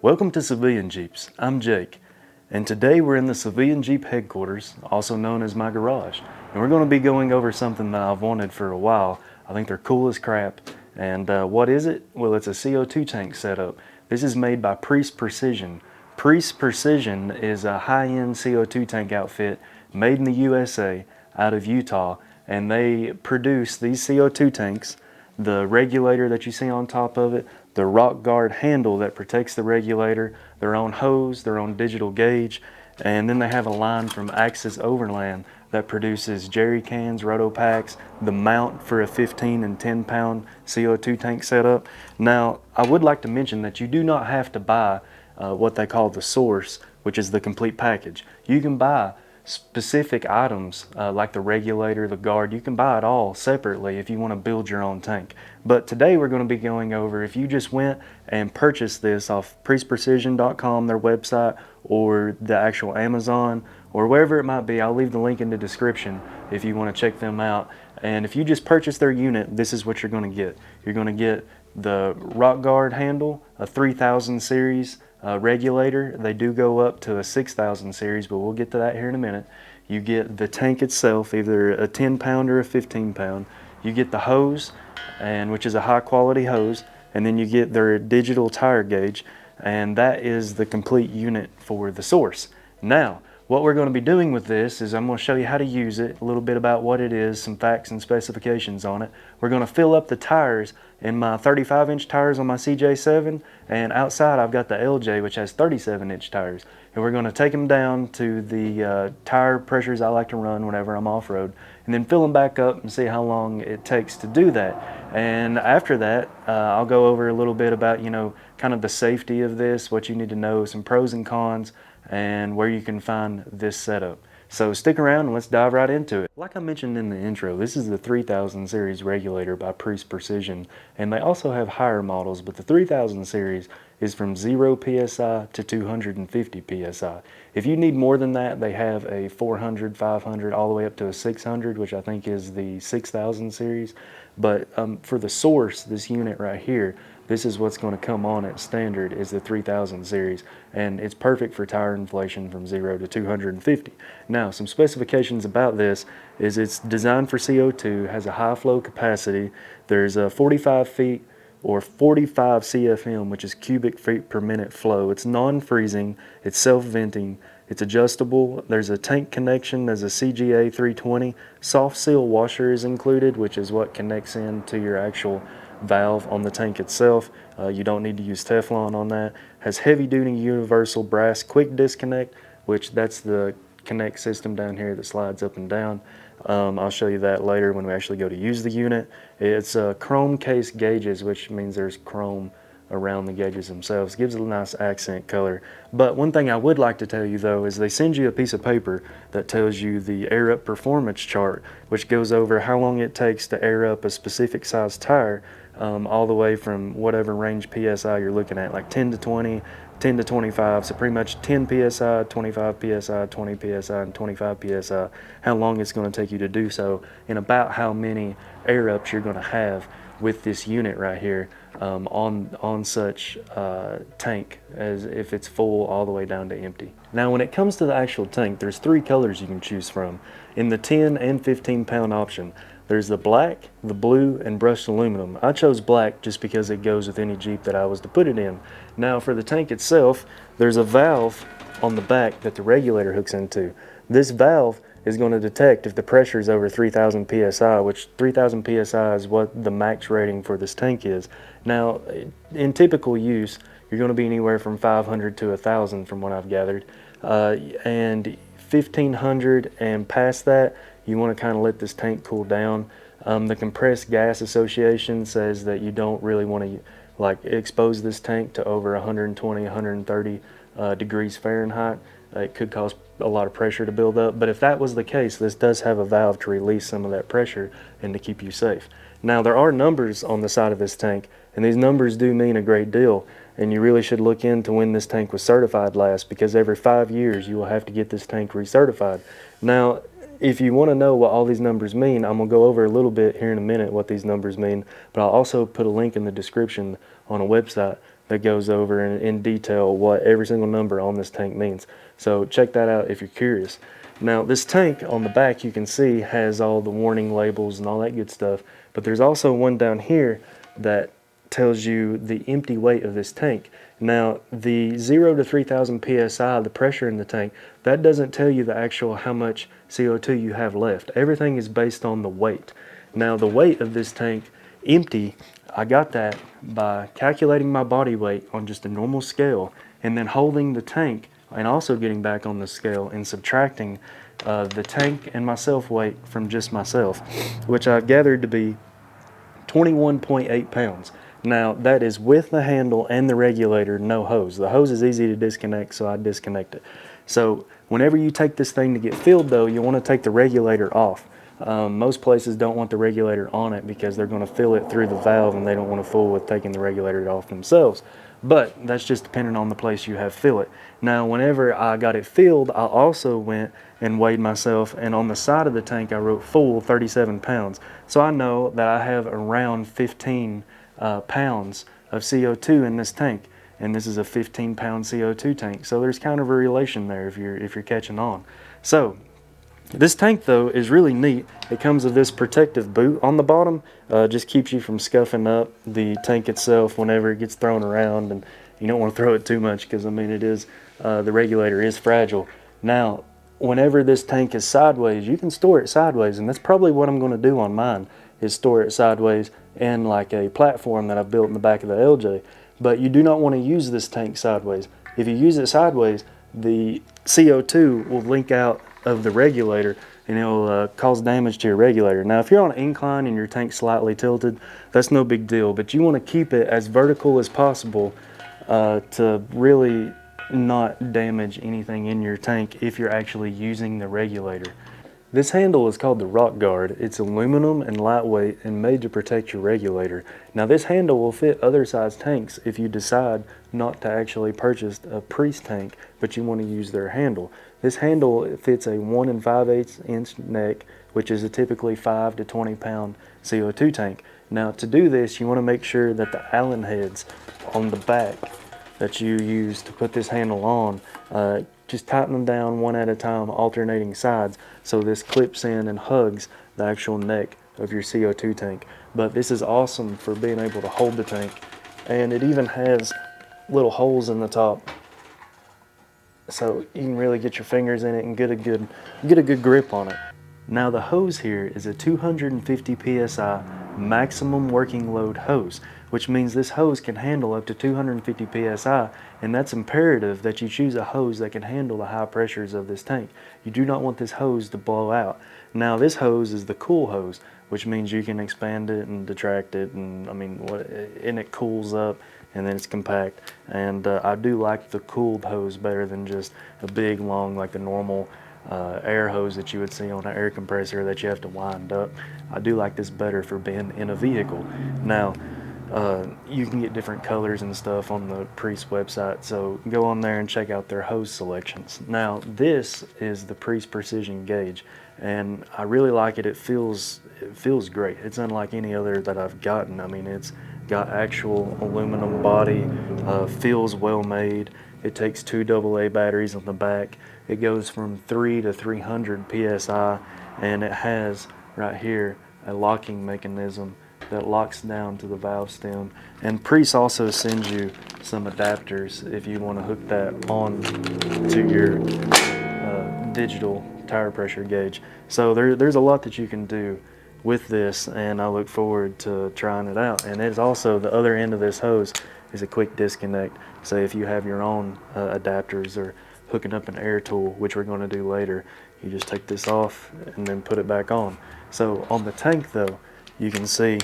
Welcome to Civilian Jeeps. I'm Jake, and today we're in the Civilian Jeep headquarters, also known as my garage, and we're going to be going over something that I've wanted for a while. I think they're cool as crap. And what is it? Well, it's a CO2 tank setup. This is made by Preece Precision. Preece Precision is a high-end CO2 tank outfit made in the USA out of Utah, and they produce these CO2 tanks, the regulator that you see on top of it, the rock guard handle that protects the regulator, their own hose, their own digital gauge, and then they have a line from Axis Overland that produces jerry cans, roto packs, the mount for a 15 and 10 pound CO2 tank setup. Now, I would like to mention that you do not have to buy what they call the source, which is the complete package. You can buy specific items like the regulator, the guard. You can buy it all separately if you want to build your own tank. But today we're going to be going over, if you just went and purchased this off preeceprecision.com, their website, or the actual Amazon, or wherever it might be. I'll leave the link in the description if you want to check them out. And if you just purchase their unit, this is what you're going to get. You're going to get the rock guard handle, a 3000 series regulator. They do go up to a 6000 series, but we'll get to that here in a minute. You get the tank itself, either a 10 pound or a 15 pound. You get the hose, which is a high quality hose, and then you get their digital tire gauge, and that is the complete unit for the source. Now, what we're going to be doing with this is I'm going to show you how to use it, a little bit about what it is, some facts and specifications on it. We're going to fill up the tires in my 35-inch tires on my CJ7, and outside I've got the LJ, which has 37-inch tires. And we're going to take them down to the tire pressures I like to run whenever I'm off-road, and then fill them back up and see how long it takes to do that. And after that, I'll go over a little bit about, kind of the safety of this, what you need to know, some pros and cons, and where you can find this setup. So stick around and let's dive right into it. Like I mentioned in the intro, this is the 3000 series regulator by Preece Precision, and they also have higher models, but the 3000 series is from 0 psi to 250 psi. If you need more than that, they have a 400, 500, all the way up to a 600, which I think is the 6000 series. But for the source, this unit right here, this is what's going to come on at standard, is the 3000 series, and it's perfect for tire inflation from 0 to 250. Now, some specifications about this is it's designed for CO2, has a high flow capacity. There's a 45 feet or 45 CFM, which is cubic feet per minute flow. It's non-freezing, it's self-venting, it's adjustable. There's a tank connection, there's a CGA 320. Soft seal washer is included, which is what connects into your actual valve on the tank itself. You don't need to use Teflon on that. Has heavy duty universal brass quick disconnect, which that's the connect system down here that slides up and down. I'll show you that later when we actually go to use the unit. It's chrome case gauges, which means there's chrome around the gauges themselves. Gives it a nice accent color. But one thing I would like to tell you though is they send you a piece of paper that tells you the air up performance chart, which goes over how long it takes to air up a specific size tire, all the way from whatever range PSI you're looking at, like 10 to 20, 10 to 25, so pretty much 10 PSI, 25 PSI, 20 PSI, and 25 PSI, how long it's going to take you to do so, and about how many air ups you're going to have with this unit right here on such tank, as if it's full all the way down to empty. Now when it comes to the actual tank, there's 3 colors you can choose from. In the 10 and 15 pound option, there's the black, the blue, and brushed aluminum. I chose black just because it goes with any Jeep that I was to put it in. Now for the tank itself, there's a valve on the back that the regulator hooks into. This valve is going to detect if the pressure is over 3000 psi, which 3000 psi is what the max rating for this tank is. Now in typical use, you're going to be anywhere from 500 to 1000 from what I've gathered, and 1500 and past that, you want to kind of let this tank cool down. The Compressed Gas Association says that you don't really want to expose this tank to over 120, 130 degrees Fahrenheit. it could cause a lot of pressure to build up. But if that was the case, this does have a valve to release some of that pressure and to keep you safe. Now, there are numbers on the side of this tank, and these numbers do mean a great deal, and you really should look into when this tank was certified last, because every 5 years you will have to get this tank recertified. Now, if you want to know what all these numbers mean, I'm going to go over a little bit here in a minute what these numbers mean, but I'll also put a link in the description on a website that goes over in detail what every single number on this tank means. So check that out if you're curious. Now, this tank on the back, you can see, has all the warning labels and all that good stuff, but there's also one down here that tells you the empty weight of this tank. Now, the 0 to 3,000 psi, the pressure in the tank, that doesn't tell you the actual how much CO2 you have left. Everything is based on the weight. Now, the weight of this tank empty, I got that by calculating my body weight on just a normal scale, and then holding the tank and also getting back on the scale and subtracting the tank and myself weight from just myself, which I've gathered to be 21.8 pounds. Now, that is with the handle and the regulator, no hose. The hose is easy to disconnect, so I disconnect it. So whenever you take this thing to get filled, though, you want to take the regulator off. Most places don't want the regulator on it because they're going to fill it through the valve, and they don't want to fool with taking the regulator off themselves. But that's just depending on the place you have fill it. Now, whenever I got it filled, I also went and weighed myself, and on the side of the tank I wrote full 37 pounds. So I know that I have around 15 pounds of CO2 in this tank, and this is a 15-pound CO2 tank. So there's kind of a relation there if you're catching on. So this tank, though, is really neat. It comes with this protective boot on the bottom. Just keeps you from scuffing up the tank itself whenever it gets thrown around, and you don't want to throw it too much because, I mean, it is the regulator is fragile. Now, whenever this tank is sideways, you can store it sideways, and that's probably what I'm going to do on mine, is store it sideways in like a platform that I've built in the back of the LJ. But you do not want to use this tank sideways. If you use it sideways, the CO2 will leak out of the regulator, and it'll cause damage to your regulator. Now, if you're on an incline and your tank's slightly tilted, that's no big deal, but you want to keep it as vertical as possible to really not damage anything in your tank if you're actually using the regulator. This handle is called the rock guard. It's aluminum and lightweight and made to protect your regulator. Now, this handle will fit other size tanks if you decide not to actually purchase a Preece tank, but you want to use their handle. This handle fits a 1 5/8 inch neck, which is a typically 5 to 20 pound CO2 tank. Now, to do this, you want to make sure that the Allen heads on the back that you use to put this handle on, just tighten them down one at a time, alternating sides, so this clips in and hugs the actual neck of your CO2 tank. But this is awesome for being able to hold the tank, and it even has little holes in the top, so you can really get your fingers in it and get a good grip on it. Now, the hose here is a 250 psi maximum working load hose, which means this hose can handle up to 250 psi, and that's imperative that you choose a hose that can handle the high pressures of this tank. You do not want this hose to blow out. Now, this hose is the cool hose, which means you can expand it and detract it, and and it cools up, and then it's compact. And I do like the cooled hose better than just a big long, like the normal air hose that you would see on an air compressor that you have to wind up. I do like this better for being in a vehicle. Now, you can get different colors and stuff on the Preece website, so go on there and check out their hose selections. Now, this is the Preece Precision gauge, and I really like it. It feels great. It's unlike any other that I've gotten. I mean, it's got actual aluminum body, feels well made. It takes 2 AA batteries on the back. It goes from 3 to 300 psi, and it has right here a locking mechanism that locks down to the valve stem. And Preece also sends you some adapters if you want to hook that on to your digital tire pressure gauge. So there's a lot that you can do with this, and I look forward to trying it out. And it's also, the other end of this hose is a quick disconnect. So if you have your own adapters or hooking up an air tool, which we're going to do later, you just take this off and then put it back on. So on the tank, though, you can see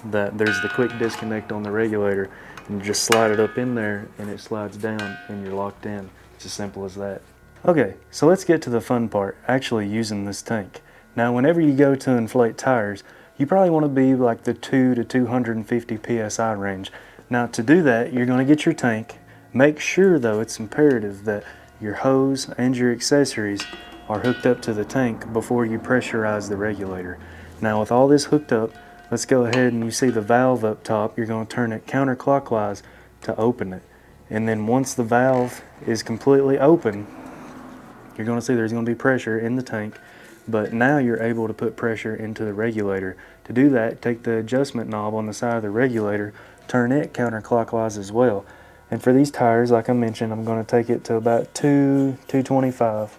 that there's the quick disconnect on the regulator, and you just slide it up in there and it slides down and you're locked in. It's as simple as that. Okay, so let's get to the fun part, actually using this tank. Now whenever you go to inflate tires, you probably want to be like the 2 to 250 psi range. Now to do that, you're going to get your tank. Make sure though, it's imperative that your hose and your accessories are hooked up to the tank before you pressurize the regulator. Now with all this hooked up, let's go ahead and you see the valve up top. You're going to turn it counterclockwise to open it. And then once the valve is completely open, you're going to see there's going to be pressure in the tank, but now you're able to put pressure into the regulator. To do that, take the adjustment knob on the side of the regulator, turn it counterclockwise as well. And for these tires, like I mentioned, I'm going to take it to about 225.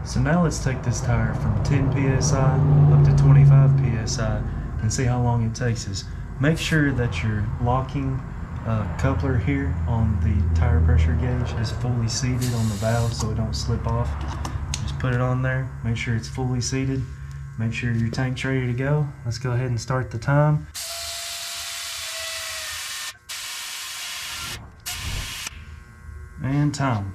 So now let's take this tire from 10 psi up to 25 psi and see how long it takes us. Make sure that your locking coupler here on the tire pressure gauge is fully seated on the valve so it don't slip off. Just put it on there, make sure it's fully seated, make sure your tank's ready to go. Let's go ahead and start the time. And time,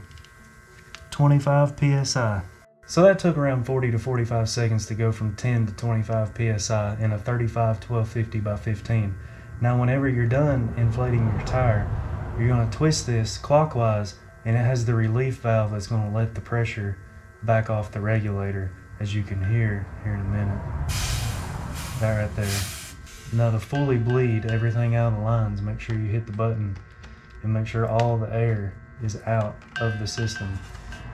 25 psi. So that took around 40 to 45 seconds to go from 10 to 25 psi in a 35 1250 by 15. Now whenever you're done inflating your tire, you're going to twist this clockwise and it has the relief valve that's going to let the pressure back off the regulator, as you can hear here in a minute. That right there. Now to fully bleed everything out of the lines, make sure you hit the button and make sure all the air is out of the system.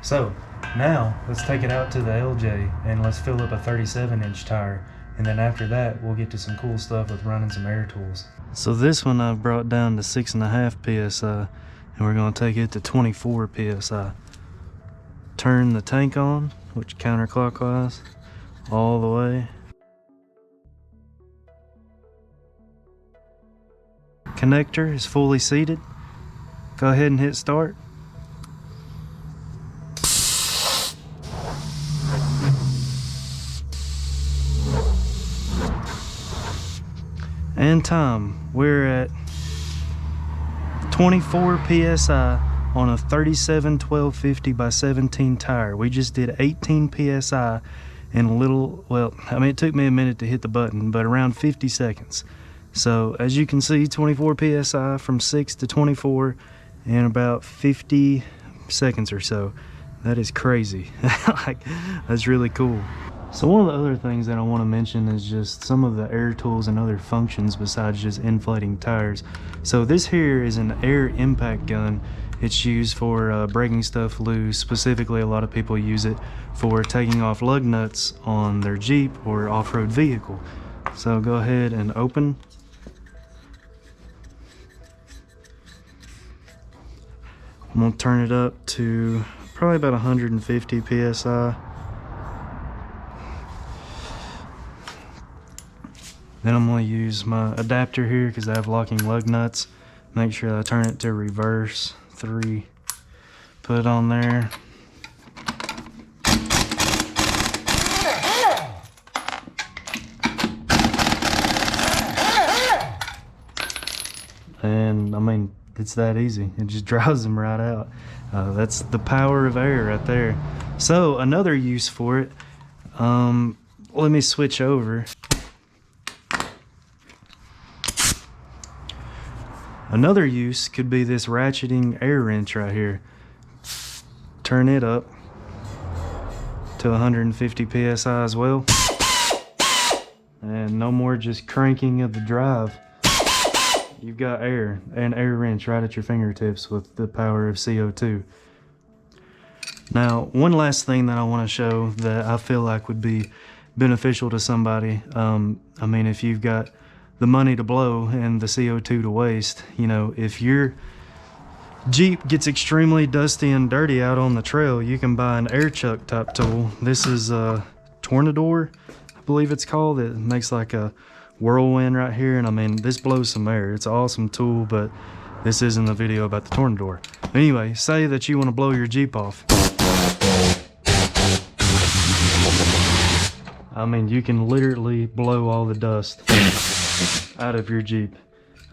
So now let's take it out to the LJ and let's fill up a 37-inch tire, and then after that we'll get to some cool stuff with running some air tools. So this one I've brought down to 6.5 psi and we're going to take it to 24 psi. Turn the tank on, which counterclockwise all the way. Connector is fully seated. Go ahead and hit start. And time, we're at 24 psi on a 37 1250 by 17 tire. We just did 18 psi in a little, well, I mean, it took me a minute to hit the button, but around 50 seconds. So as you can see, 24 psi from 6 to 24 in about 50 seconds or so. That is crazy. Like, that's really cool. So one of the other things that I want to mention is just some of the air tools and other functions besides just inflating tires. So this here is an air impact gun. It's used for breaking stuff loose. Specifically, a lot of people use it for taking off lug nuts on their Jeep or off-road vehicle. So go ahead and open. I'm gonna turn it up to probably about 150 psi. Then I'm going to use my adapter here because I have locking lug nuts. Make sure I turn it to reverse 3. Put it on there. And I mean, it's that easy. It just drives them right out. That's the power of air right there. So another use for it, let me switch over. Another use could be this ratcheting air wrench right here. Turn it up to 150 psi as well. And no more just cranking of the drive. You've got air, an air wrench right at your fingertips with the power of CO2. Now, one last thing that I want to show that I feel like would be beneficial to somebody. I mean, if you've got the money to blow and the CO2 to waste, you know, if your Jeep gets extremely dusty and dirty out on the trail, you can buy an air chuck type tool. This is a Tornador, I believe it's called. It makes like a whirlwind right here, and I mean, this blows some air. It's an awesome tool, but this isn't a video about the Tornador. Anyway, say that you want to blow your Jeep off. I mean, you can literally blow all the dust. out of your Jeep,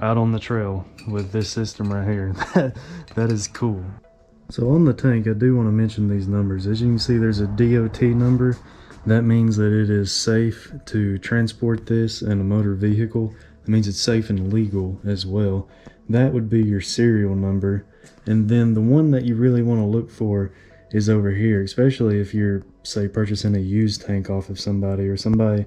out on the trail with this system right here. That is cool. So on the tank, I do want to mention these numbers. As you can see, there's a DOT number. That means that it is safe to transport this in a motor vehicle. It means it's safe and legal as well. That would be your serial number. And then the one that you really want to look for is over here, especially if you're, say, purchasing a used tank off of somebody, or somebody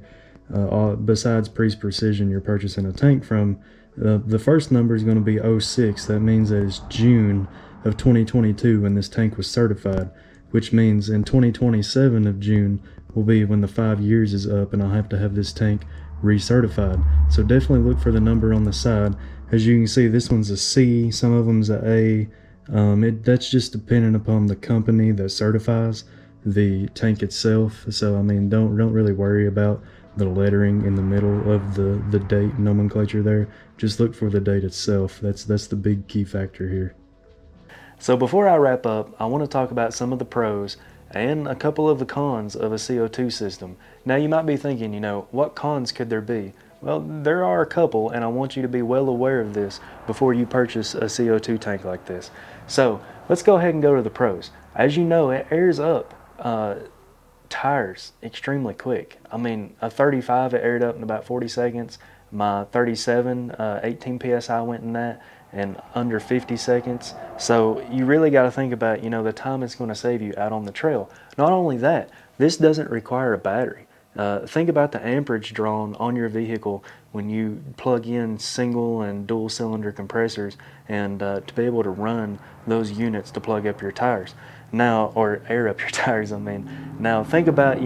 besides Preece Precision you're purchasing a tank from. The first number is going to be 06. That means that it's June of 2022 when this tank was certified, which means in 2027 of June will be when the 5 years is up and I'll have to have this tank recertified. So definitely look for the number on the side. As you can see, this one's a C, some of them's a A. That's just dependent upon the company that certifies the tank itself. So I mean, don't really worry about the lettering in the middle of the date nomenclature there. Just look for the date itself. That's the big key factor here. So before I wrap up, I want to talk about some of the pros and a couple of the cons of a CO2 system. Now you might be thinking, what cons could there be? Well, there are a couple, and I want you to be well aware of this before you purchase a CO2 tank like this. So let's go ahead and go to the pros. As you know, it airs up tires extremely quick. I mean, a 35, it aired up in about 40 seconds. My 37, 18 PSI went in that in under 50 seconds. So you really got to think about, the time it's going to save you out on the trail. Not only that, this doesn't require a battery. Think about the amperage drawn on your vehicle when you plug in single and dual cylinder compressors, and to be able to run those units to plug up your tires. Now, or air up your tires, I mean. Now think about,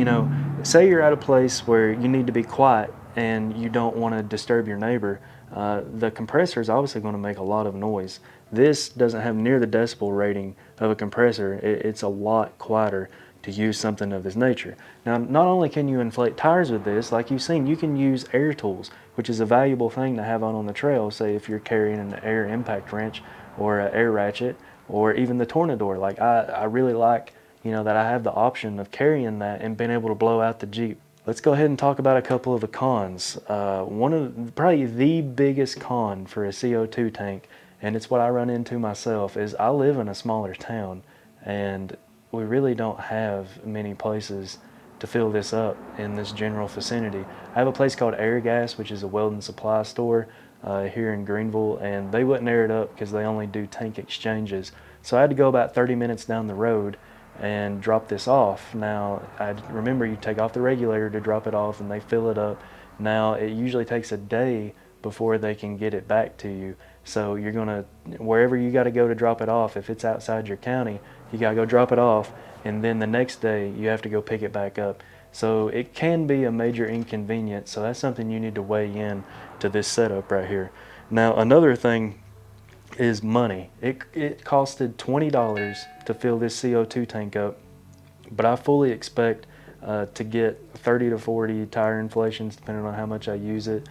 say you're at a place where you need to be quiet and you don't want to disturb your neighbor. The compressor is obviously going to make a lot of noise. This doesn't have near the decibel rating of a compressor. It's a lot quieter to use something of this nature. Now, not only can you inflate tires with this, like you've seen, you can use air tools, which is a valuable thing to have out on the trail. Say if you're carrying an air impact wrench or an air ratchet, or even the tornador. Like I really like, that I have the option of carrying that and being able to blow out the Jeep. Let's go ahead and talk about a couple of the cons. Probably the biggest con for a CO2 tank, and it's what I run into myself, is I live in a smaller town, and we really don't have many places to fill this up in this general vicinity. I have a place called Air Gas, which is a welding supply store here in Greenville, and they wouldn't air it up because they only do tank exchanges. So I had to go about 30 minutes down the road and drop this off. Now, I remember you take off the regulator to drop it off and they fill it up. Now, it usually takes a day before they can get it back to you. So you're gonna, wherever you gotta go to drop it off, if it's outside your county, you gotta go drop it off, and then the next day you have to go pick it back up. So it can be a major inconvenience, so that's something you need to weigh in to this setup right here. Now, another thing is money. It costed $20 to fill this CO2 tank up, but I fully expect to get 30 to 40 tire inflations depending on how much I use it,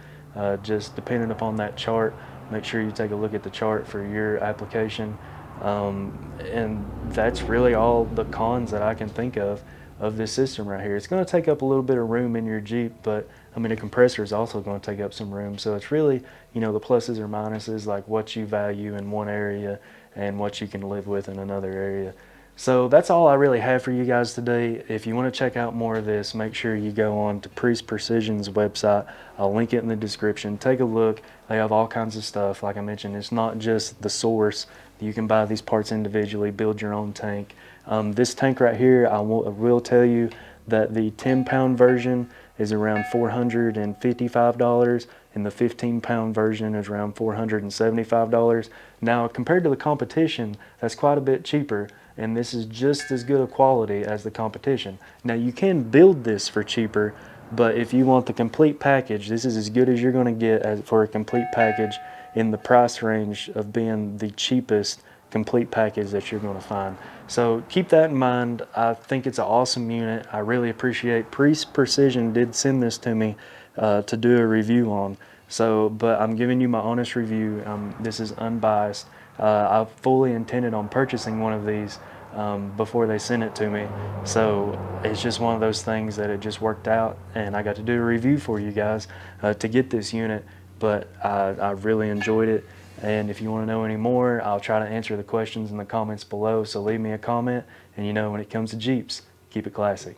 just depending upon that chart. Make sure you take a look at the chart for your application, and that's really all the cons that I can think of this system right here. It's going to take up a little bit of room in your Jeep, but I mean, a compressor is also going to take up some room. So it's really, the pluses or minuses, like what you value in one area and what you can live with in another area. So that's all I really have for you guys today. If you want to check out more of this, make sure you go on to Preece Precision's website. I'll link it in the description. Take a look. They have all kinds of stuff. Like I mentioned, it's not just the source. You can buy these parts individually, build your own tank. This tank right here, I will tell you that the 10-pound version is around $455, and the 15-pound version is around $475. Now, compared to the competition, that's quite a bit cheaper, and this is just as good a quality as the competition. Now, you can build this for cheaper, but if you want the complete package, this is as good as you're going to get for a complete package in the price range of being the cheapest complete package that you're going to find. So keep that in mind. I think it's an awesome unit. I really appreciate Preece Precision did send this to me to do a review on. So, but I'm giving you my honest review. This is unbiased. I fully intended on purchasing one of these before they sent it to me. So it's just one of those things that it just worked out, and I got to do a review for you guys to get this unit. but I really enjoyed it. And if you want to know any more, I'll try to answer the questions in the comments below. So leave me a comment. And when it comes to Jeeps, keep it classy.